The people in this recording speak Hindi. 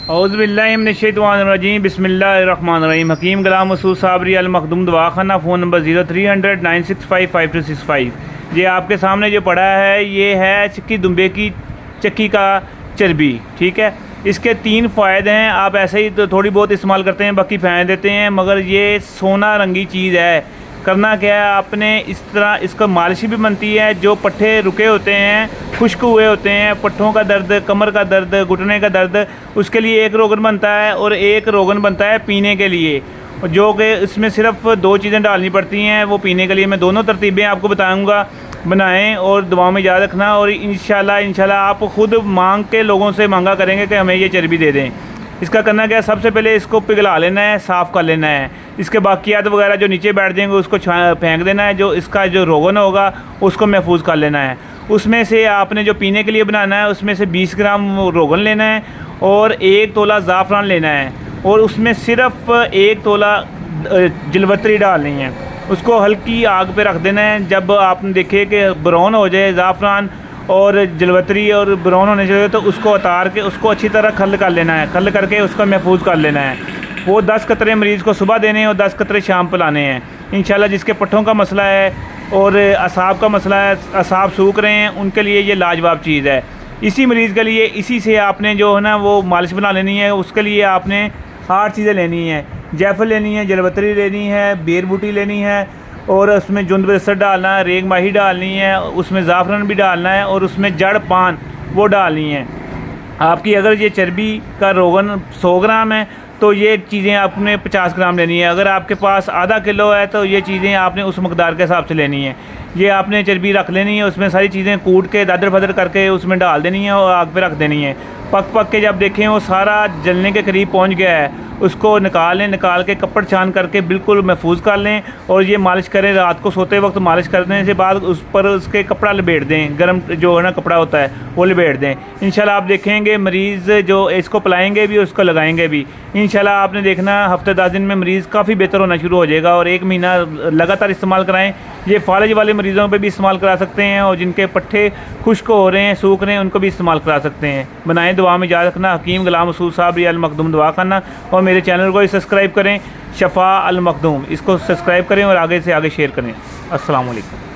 औज़ुबिल्लाहिमिनश्शैतानिर्रजीम बिस्मिल्लाहिर्रहमानिर्रहीम। हकीम गुलाम मसूद साबरी अल मखदूम दवाखाना, फ़ोन नंबर 0300 965 5265। ये आपके सामने जो पड़ा है ये है चक्की दुम्बे की चक्की का चर्बी। ठीक है, इसके 3 फ़ायदे हैं। आप ऐसे ही तो थोड़ी बहुत इस्तेमाल करते हैं, बाकी फेंक देते हैं, मगर ये सोना रंगी चीज़ है। करना क्या है, आपने इस तरह इसका मालिश भी बनती है। जो पट्ठे रुके होते हैं, खुश्क हुए होते हैं, पट्ठों का दर्द, कमर का दर्द, घुटने का दर्द, उसके लिए एक रोगन बनता है और एक रोगन बनता है पीने के लिए, जो कि इसमें सिर्फ 2 चीज़ें डालनी पड़ती हैं वो पीने के लिए। मैं दोनों तरतीबें आपको बताऊंगा, बनाएं और दुआओं में याद रखना। और इंशाल्लाह आप ख़ुद मांग के लोगों से मांगा करेंगे कि हमें ये चर्बी दे दें। इसका करना क्या है, सबसे पहले इसको पिघला लेना है, साफ़ कर लेना है। इसके बाकियात वगैरह जो नीचे बैठ जाएंगे उसको फेंक देना है। जो इसका जो रोगन होगा उसको महफूज कर लेना है। उसमें से आपने जो पीने के लिए बनाना है उसमें से 20 ग्राम रोगन लेना है और 1 तोला ज़ाफ़रान लेना है और उसमें सिर्फ 1 तोला जलवतरी डालनी है। उसको हल्की आग पे रख देना है। जब आपने देखे कि ब्राउन हो जाए ज़ाफ़रान और जलवतरी और ब्राउन होने चाहिए तो उसको उतार के उसको अच्छी तरह खल कर लेना है। खल करके उसको महफूज कर लेना है। वो 10 कतरे मरीज़ को सुबह देने हैं और 10 कतरे शाम पिलाने हैं इंशाल्लाह। जिसके पट्ठों का मसला है और असाब का मसला है, असाब सूख रहे हैं, उनके लिए ये लाजवाब चीज़ है। इसी मरीज़ के लिए इसी से आपने जो है ना वो मालिश बना लेनी है। उसके लिए आपने 8 चीज़ें लेनी है। जायफल लेनी है, जलवतरी लेनी है, बेर बूटी लेनी है और उसमें जुंद बरसत डालना है, रेग माही डालनी है, उसमें ज़ाफ़रान भी डालना है और उसमें जड़ पान वो डालनी है। आपकी अगर ये चर्बी का रोगन 100 ग्राम है तो ये चीज़ें आपने 50 ग्राम लेनी है। अगर आपके पास आधा किलो है तो ये चीज़ें आपने उस मकदार के हिसाब से लेनी है। ये आपने चर्बी रख लेनी है, उसमें सारी चीज़ें कूट के दादर फदर करके उसमें डाल देनी है और आग पे रख देनी है। पक के जब देखें वो सारा जलने के करीब पहुंच गया है, उसको निकाल लें। निकाल के कपड़ छान करके बिल्कुल महफूज कर लें और ये मालिश करें। रात को सोते वक्त मालिश करने से बाद उस पर उसके कपड़ा लपेट दें, गर्म जो है ना कपड़ा होता है वो लपेट दें। इंशाल्लाह आप देखेंगे मरीज़ जो इसको पिलाएंगे भी उसको लगाएंगे भी। इंशाल्लाह आपने देखना हफ्ते 10 दिन में मरीज़ काफ़ी बेहतर होना शुरू हो जाएगा। और 1 महीना लगातार इस्तेमाल कराएँ। ये फालज वाले मरीज़ों पे भी इस्तेमाल करा सकते हैं और जिनके पट्ठे खुश्क हो रहे हैं, सूख रहे हैं, उनको भी इस्तेमाल करा सकते हैं। बनाएं, दुआ में याद रखना। हकीम गुलाम मसूद साबरी अल मखदूम दवाखाना। और मेरे चैनल को सब्सक्राइब करें, शफ़ा अल मखदूम, इसको सब्सक्राइब करें और आगे से आगे शेयर करें। अस्सलाम वालेकुम।